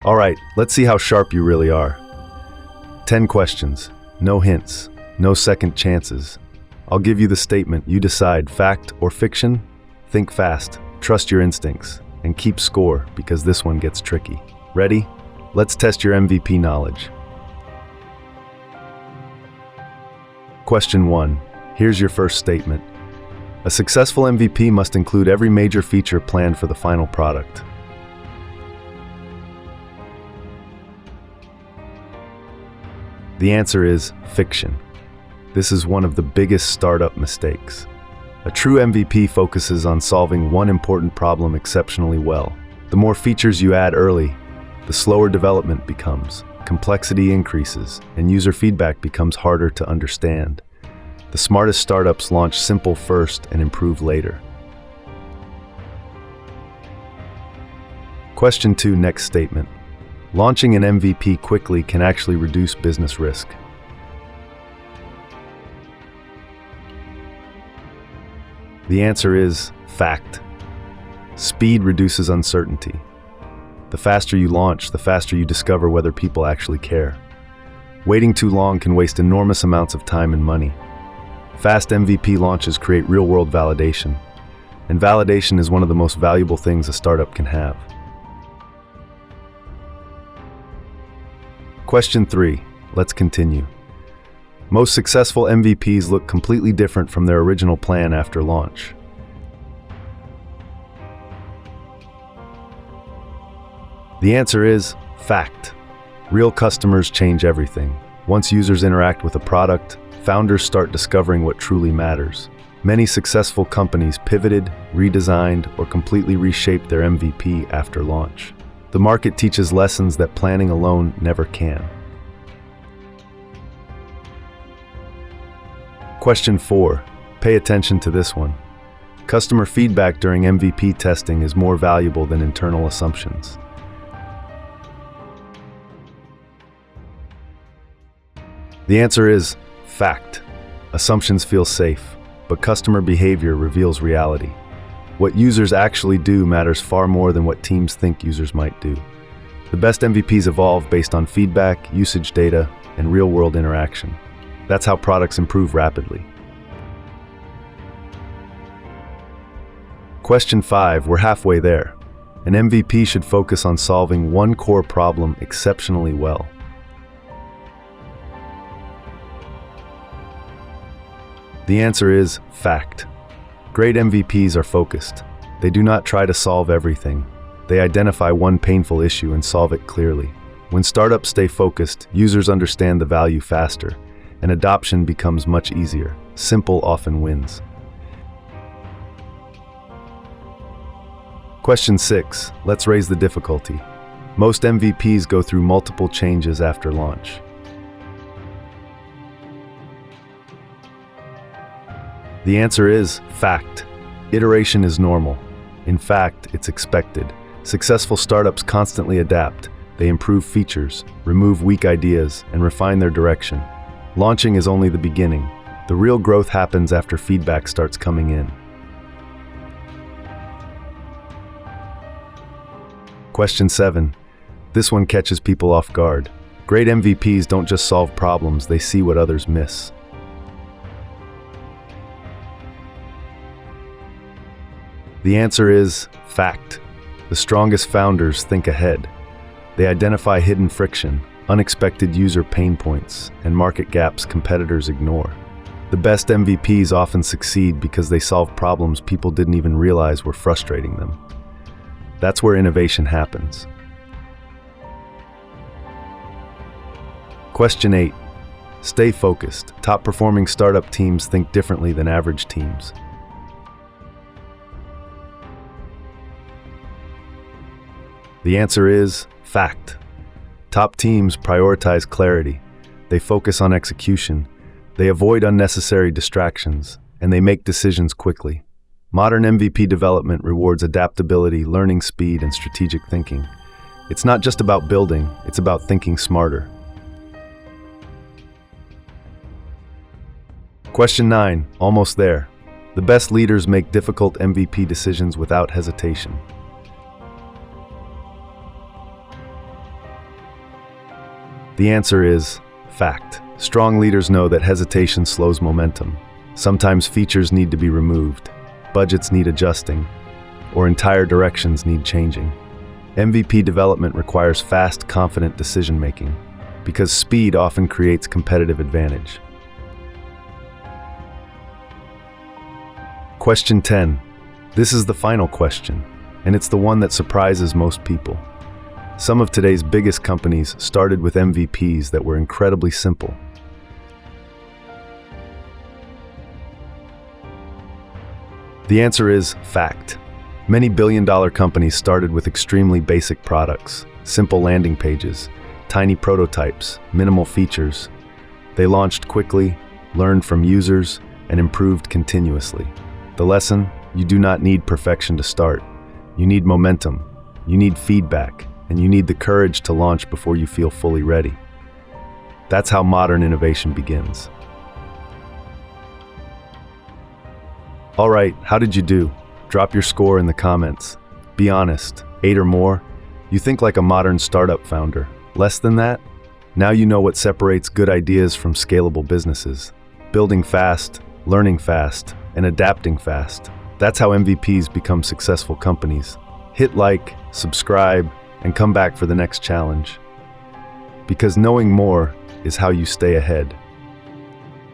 All right, let's see how sharp you really are. 10 questions, no hints, no second chances. I'll give you the statement, you decide, fact or fiction? Think fast, trust your instincts, and keep score because this one gets tricky. Ready? Let's test your MVP knowledge. Question 1. Here's your first statement. A successful MVP must include every major feature planned for the final product. The answer is fiction. This is one of the biggest startup mistakes. A true MVP focuses on solving one important problem exceptionally well. The more features you add early, the slower development becomes, complexity increases, and user feedback becomes harder to understand. The smartest startups launch simple first and improve later. Question 2, next statement. Launching an MVP quickly can actually reduce business risk. The answer is fact. Speed reduces uncertainty. The faster you launch, the faster you discover whether people actually care. Waiting too long can waste enormous amounts of time and money. Fast MVP launches create real-world validation, and validation is one of the most valuable things a startup can have. Question 3. Let's continue. Most successful MVPs look completely different from their original plan after launch. The answer is fact. Real customers change everything. Once users interact with a product, founders start discovering what truly matters. Many successful companies pivoted, redesigned, or completely reshaped their MVP after launch. The market teaches lessons that planning alone never can. Question 4. Pay attention to this one. Customer feedback during MVP testing is more valuable than internal assumptions. The answer is fact. Assumptions feel safe, but customer behavior reveals reality. What users actually do matters far more than what teams think users might do. The best MVPs evolve based on feedback, usage data, and real-world interaction. That's how products improve rapidly. Question 5, we're halfway there. An MVP should focus on solving one core problem exceptionally well. The answer is fact. Great MVPs are focused. They do not try to solve everything. They identify one painful issue and solve it clearly. When startups stay focused, users understand the value faster, and adoption becomes much easier. Simple often wins. Question 6. Let's raise the difficulty. Most MVPs go through multiple changes after launch. The answer is fact. Iteration is normal. In fact, it's expected. Successful startups constantly adapt. They improve features, remove weak ideas, and refine their direction. Launching is only the beginning. The real growth happens after feedback starts coming in. Question 7. This one catches people off guard. Great MVPs don't just solve problems, they see what others miss. The answer is fact. The strongest founders think ahead. They identify hidden friction, unexpected user pain points, and market gaps competitors ignore. The best MVPs often succeed because they solve problems people didn't even realize were frustrating them. That's where innovation happens. Question 8. Stay focused. Top-performing startup teams think differently than average teams. The answer is fact. Top teams prioritize clarity. They focus on execution. They avoid unnecessary distractions, and they make decisions quickly. Modern MVP development rewards adaptability, learning speed, and strategic thinking. It's not just about building, it's about thinking smarter. Question 9, almost there. The best leaders make difficult MVP decisions without hesitation. The answer is fact. Strong leaders know that hesitation slows momentum. Sometimes features need to be removed, budgets need adjusting, or entire directions need changing. MVP development requires fast, confident decision-making because speed often creates competitive advantage. Question 10. This is the final question, and it's the one that surprises most people. Some of today's biggest companies started with MVPs that were incredibly simple. The answer is fact. Many billion-dollar companies started with extremely basic products, simple landing pages, tiny prototypes, minimal features. They launched quickly, learned from users, and improved continuously. The lesson: you do not need perfection to start. You need momentum, you need feedback, and you need the courage to launch before you feel fully ready. That's how modern innovation begins. All right, how did you do? Drop your score in the comments. Be honest, 8 or more? You think like a modern startup founder. Less than that? Now you know what separates good ideas from scalable businesses. Building fast, learning fast, and adapting fast. That's how MVPs become successful companies. Hit like, subscribe, and come back for the next challenge. Because knowing more is how you stay ahead.